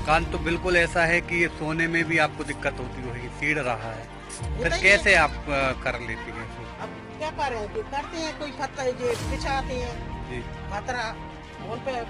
मकान तो बिल्कुल ऐसा है कि ये सोने में भी आपको दिक्कत होती होगी, सीढ़ रहा है, फिर कैसे आप कर लेती हैं इसको? अब क्या करें, जो करते हैं कोई पत्थर जो बिछाते हैं जी। पतरा उन पे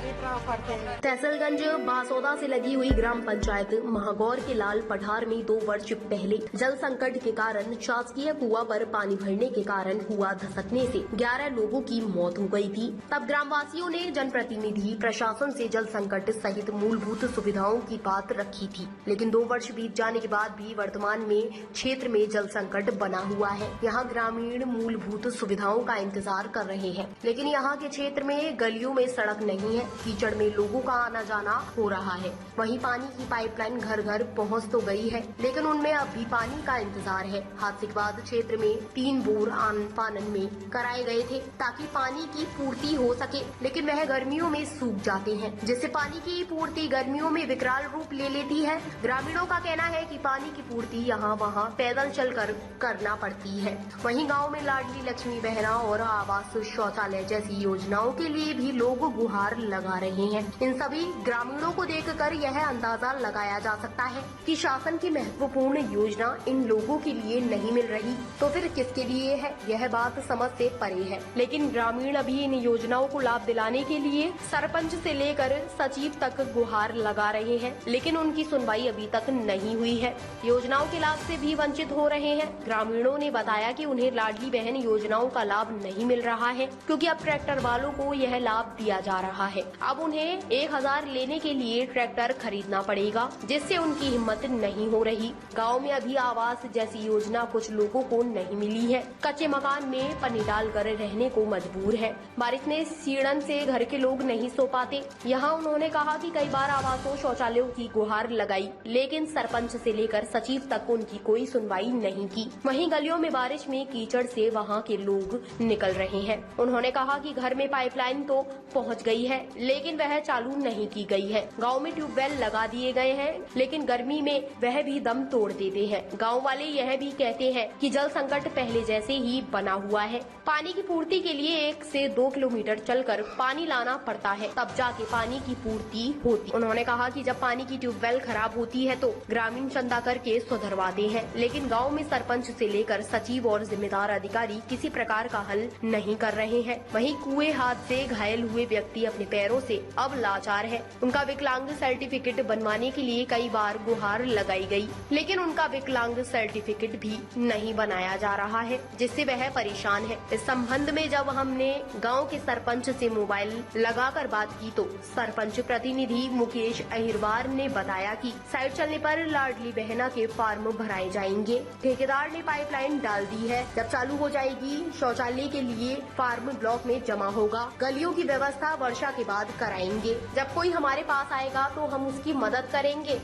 करते हैं। तहसीलगंज बासोदा से लगी हुई ग्राम पंचायत महागौर के लाल पठार में 2 वर्ष पहले जल संकट के कारण शासकीय कुआं पर पानी भरने के कारण कुआं धसकने से 11 लोगों की मौत हो गई थी। तब ग्रामवासियों ने जनप्रतिनिधि प्रशासन से जल संकट सहित मूलभूत सुविधाओं की बात रखी थी, लेकिन 2 वर्ष बीत जाने के बाद भी वर्तमान में क्षेत्र में जल संकट बना हुआ है। यहाँ ग्रामीण मूलभूत सुविधाओं का इंतजार कर रहे हैं, लेकिन यहाँ के क्षेत्र में गलियों में सड़क नहीं है, कीचड़ में लोगों का आना जाना हो रहा है। वहीं पानी की पाइपलाइन घर घर पहुंच तो गई है, लेकिन उनमें अब भी पानी का इंतजार है। हादसे के बाद क्षेत्र में 3 बोर आनन में कराए गए थे ताकि पानी की पूर्ति हो सके, लेकिन वह गर्मियों में सूख जाते हैं, जिससे पानी की पूर्ति गर्मियों में विकराल रूप ले लेती है। ग्रामीणों का कहना है कि पानी की पूर्ति यहाँ वहाँ पैदल चलकर करना पड़ती है। वहीं गाँव में लाडली लक्ष्मी बहना और आवास शौचालय जैसी योजनाओं के लिए भी लोग गुहार लगा रहे हैं। इन सभी ग्रामीणों को देखकर यह अंदाजा लगाया जा सकता है कि शासन की महत्वपूर्ण योजना इन लोगों के लिए नहीं मिल रही तो फिर किसके लिए है, यह बात समझ से परे है। लेकिन ग्रामीण अभी इन योजनाओं को लाभ दिलाने के लिए सरपंच से लेकर सचिव तक गुहार लगा रहे हैं, लेकिन उनकी सुनवाई अभी तक नहीं हुई है। योजनाओं के लाभ से भी वंचित हो रहे हैं। ग्रामीणों ने बताया कि उन्हें लाडली बहन योजनाओं का लाभ नहीं मिल रहा है, क्योंकि अब ट्रैक्टर वालों को यह लाभ दिया जा रहा है। अब उन्हें 1000 लेने के लिए ट्रैक्टर खरीदना पड़ेगा, जिससे उनकी हिम्मत नहीं हो रही। गांव में अभी आवास जैसी योजना कुछ लोगों को नहीं मिली है। कच्चे मकान में पन्नी डालकर रहने को मजबूर है। बारिश में सीढ़न से घर के लोग नहीं सो पाते। यहाँ उन्होंने कहा कि कई बार आवासों शौचालयों की गुहार लगाई, लेकिन सरपंच से लेकर सचिव तक उनकी कोई सुनवाई नहीं की। वहीं गलियों में बारिश में कीचड़ से वहाँ के लोग निकल रहे हैं। उन्होंने कहा कि घर में पाइपलाइन तो पहुँच गई है, लेकिन वह चालू नहीं की गई है। गांव में ट्यूबवेल लगा दिए गए हैं, लेकिन गर्मी में वह भी दम तोड़ देते हैं। गांव वाले यह भी कहते हैं कि जल संकट पहले जैसे ही बना हुआ है। पानी की पूर्ति के लिए 1 से 2 किलोमीटर चलकर पानी लाना पड़ता है, तब जाके पानी की पूर्ति होती। उन्होंने कहा कि जब पानी की ट्यूबवेल खराब होती है तो ग्रामीण चंदा करके सुधरवाते हैं, लेकिन गाँव में सरपंच से लेकर सचिव और जिम्मेदार अधिकारी किसी प्रकार का हल नहीं कर रहे हैं। वहीं कुएं हाथ से घायल हुए व्यक्ति अपने पैरों से अब लाचार है। उनका विकलांग सर्टिफिकेट बनवाने के लिए कई बार गुहार लगाई गई, लेकिन उनका विकलांग सर्टिफिकेट भी नहीं बनाया जा रहा है, जिससे वह परेशान है। इस संबंध में जब हमने गांव के सरपंच से मोबाइल लगाकर बात की तो सरपंच प्रतिनिधि मुकेश अहिरवार ने बताया कि साइट चलने पर लाडली बहना के फार्म भराए जाएंगे। ठेकेदार ने पाइपलाइन डाल दी है, जब चालू हो जाएगी शौचालय के लिए फार्म ब्लॉक में जमा होगा। गलियों की व्यवस्था वर्षा के बाद कराएंगे। जब कोई हमारे पास आएगा तो हम उसकी मदद करेंगे।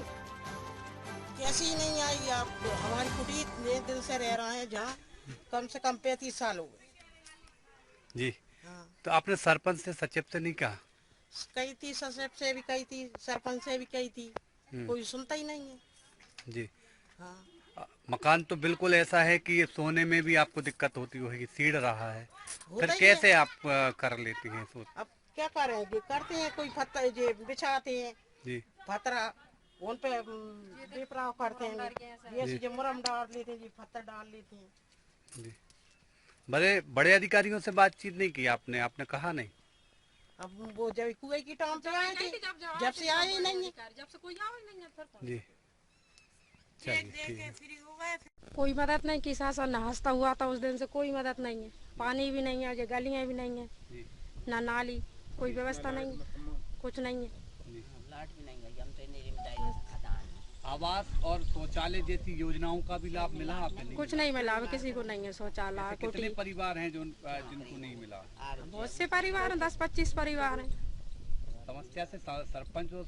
कैसी नहीं आई, आप हमारी कुटी एक दिन से रह रहा है जहाँ कम से कम 35 साल हो गए। जी। हाँ। तो आपने सरपंच से सचिव से नहीं कहा? कही थी, सचिव से भी कही थी, सरपंच से भी कही थी, कोई सुनता ही नहीं है। जी। हाँ। मकान तो बिल्कुल ऐसा है कि ये सोने में भी आपको दिक्कत होती होगी, सीढ़ रहा है, फिर ही कैसे है। आप कर लेती हैं इसको? अब क्या करें, जो करते हैं कोई पत्थर जो बिछाते हैं जी। पतरा उन पे बेपराव करते हैं, ये जो मुरम डाल लेते हैं, पत्थर डाल लेते हैं। जी। बड़े अधिकारियों से बातचीत नहीं की आपने? आपने कहा नहीं? अब वो जब कुएं की टाइम पे आए थे, जब से आए ही नहीं है, जब से कोई आए नहीं है फिर। जी। चलिए ठीक है। कोई मदद नहीं की, शासन हंसता हुआ था उस दिन से, कोई मदद नहीं है। पानी भी नहीं है, गलियां भी नहीं है, ना नाली, कोई व्यवस्था नहीं, कुछ नहीं है। आवास और शौचालय जैसी योजनाओं का भी लाभ मिला आपने? कुछ नहीं मिला, अब किसी को नहीं है शौचालय। कितने परिवार हैं जिनको नहीं मिला? बहुत से परिवार हैं, 10-25 परिवार हैं। समस्या से सरपंच और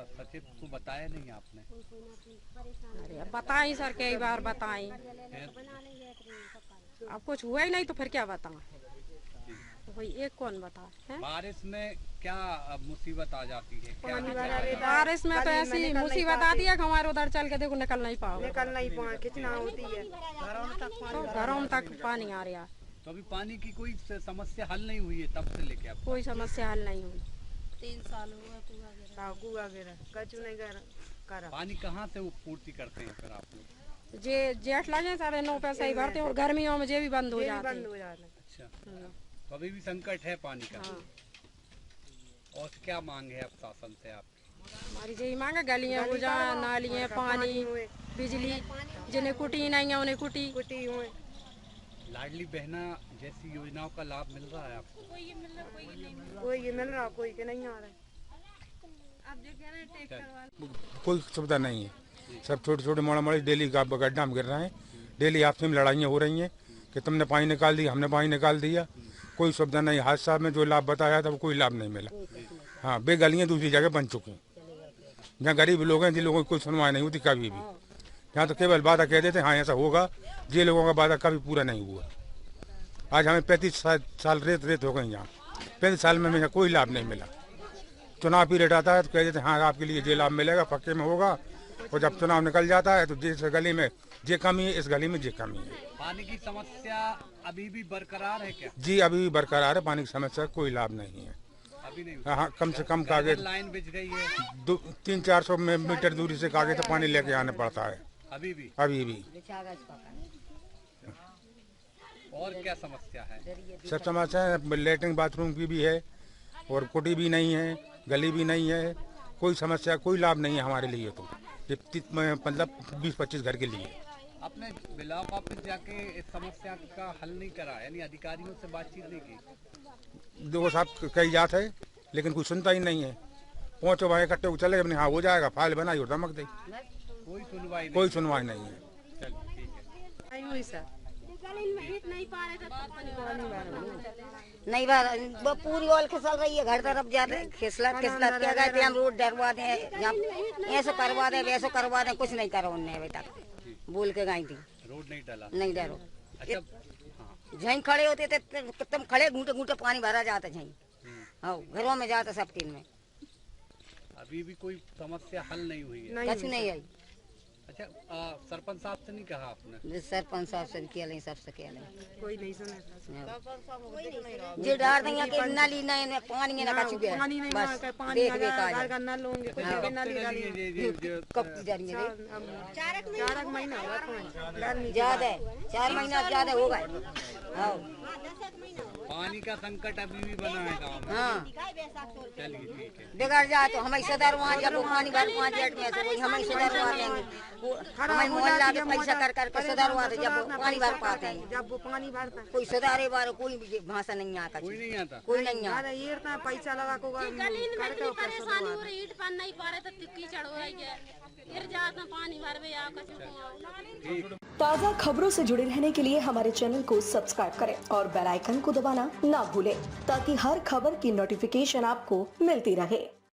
सचिव को बताया नहीं आपने? अरे बताई सर, कई बार बताई, अब कुछ हुआ ही नहीं तो फिर क्या बताएं? वही एक कौन बता है? बारिश में क्या मुसीबत आ जाती है? बारिश में तो ऐसी मुसीबत आती है कि हमारे उधर चल के देखो निकल नहीं पाओ, कितना होती है, घरों तक पानी आ रहा है। तो अभी पानी की कोई समस्या हल नहीं हुई है तब से लेके अब? कोई समस्या हल नहीं हुई। 3 साल हुआ पूरा। कुआ गिरा कछु नहीं करा। पानी कहाँ से वो पूर्ति करते हैं फिर आप लोग? जे जेठ लगे 9.5 पैसे ही भरते हैं और गर्मियों में ये भी बंद हो जाते हैं। अच्छा, तो अभी भी संकट है पानी का। हाँ। और क्या मांग है अब शासन से आप? हमारी यही मांग है, गलियां हो जाए, नालियां, पानी, बिजली। जिन्हें कुटी नहीं है उन्हें कुटी हुए। लाडली बहना जैसी योजनाओं का लाभ मिल रहा है आपको? कोई ये मिल रहा कोई के नहीं आ रहा है। कोई सुविधा नहीं है, सब छोटे छोटे मोड़ा मोड़ी डेली गड्ढा में गिर रहे हैं। डेली आपस में लड़ाइयाँ हो रही हैं कि तुमने पानी निकाल दिया, हमने पानी निकाल दिया। कोई सुविधा नहीं। हादसा में जो लाभ बताया था वो कोई लाभ नहीं मिला। हाँ, बे गलियाँ दूसरी जगह बन चुकी हैं जहाँ गरीब लोग हैं, जिन लोगों की कोई सुनवाई नहीं होती कभी भी। यहाँ तो केवल वादा कह देते हाँ ऐसा होगा, ये लोगों का वादा कभी पूरा नहीं हुआ। आज हमें 35 साल रेत हो गई यहाँ। 35 साल में हमें कोई लाभ नहीं मिला। चुनाव पीरियड आता है तो कह देते हाँ आपके लिए ये लाभ मिलेगा, पक्के में होगा। और जब चुनाव निकल जाता है तो जिस गली में ये कमी है, इस गली में ये कमी है। पानी की समस्या अभी भी बरकरार है क्या? जी अभी भी बरकरार है। पानी की समस्या कोई लाभ नहीं है अभी नहीं? हाँ, कम से कम कागज लाइन बिछ गई है 300-400 मीटर दूरी से कागज तो पानी लेके आने पड़ता है अभी भी। और क्या समस्या है? सब समस्या है। लेटरिन बाथरूम की भी है और कुटी भी नहीं है, गली भी नहीं है। कोई समस्या कोई लाभ नहीं है हमारे लिए। तो मतलब 20-25 घर के लिए। आपने ब्लॉक ऑफिस जाके इस समस्या का हल नहीं करा, यानी अधिकारियों से बातचीत नहीं की? देखो साहब कई जात है लेकिन कोई सुनता ही नहीं है। पहुँचो भाई इकट्ठे को चले अपने हाँ हो जाएगा, फाइल बनाई और धमक दी। कोई सुनवाई नहीं है। चल ठीक है। नहीं हुई सर। नहीं बार वो पूरी ओल खिसल रही है। घर तरफ जाते खिसलत क्या गए थे हम। रोड डरवा दे, ऐसे करवा दे वैसे करवा दे, कुछ नहीं करा उनने अभी तक। बोल के गई थी रोड नहीं डाला। नहीं डरो। अच्छा, झई खड़े होते थे तुम खड़े घूंटे घूंटे पानी भरा जाता झई। हाँ घरों में जाता सब तीन में। अभी भी कोई समस्या हल नहीं हुई है? कुछ नहीं आई। अच्छा, सरपंच साहब से नहीं कहा आपने? सरपंच साहब से किया नहीं, सबसे किया नहीं, कोई नहीं सुने। जो डार देंगे कि नाली नहीं पानी ना कछु गया पानी नहीं बस पानी देख देख आ का नल होंगे कुछ भी नाली डाली कब की जा रही है 4 महीना हुआ। ज्यादा 4 महीना ज्यादा हो गए। हाँ पानी का संकट अभी भी बना है गाँव में। हाँ चलिए ठीक है। बिगड़ जाए तो हमें सदर वहाँ जब वो पानी भर 5 जेठ में से हमें सदरवा देंगे। हमें मोहल्ला के पैसा कर कर सदरवा दे जब पानी भर पाते हैं। जब वो पानी भरता कोई सुधारे बारे कोई भी भाषा नहीं आता। कोई नहीं आता। कोई नहीं आता। अरे ये इतना पैसा लगा को परेशानी हो रही, ईंट पर नहीं पा रहे तो कीचड़ हो रही है। फिर जाता पानी भरवे आ कछु। ताज़ा खबरों से जुड़े रहने के लिए हमारे चैनल को सब्सक्राइब करें और बेल आइकन को दबाना ना भूलें ताकि हर खबर की नोटिफिकेशन आपको मिलती रहे।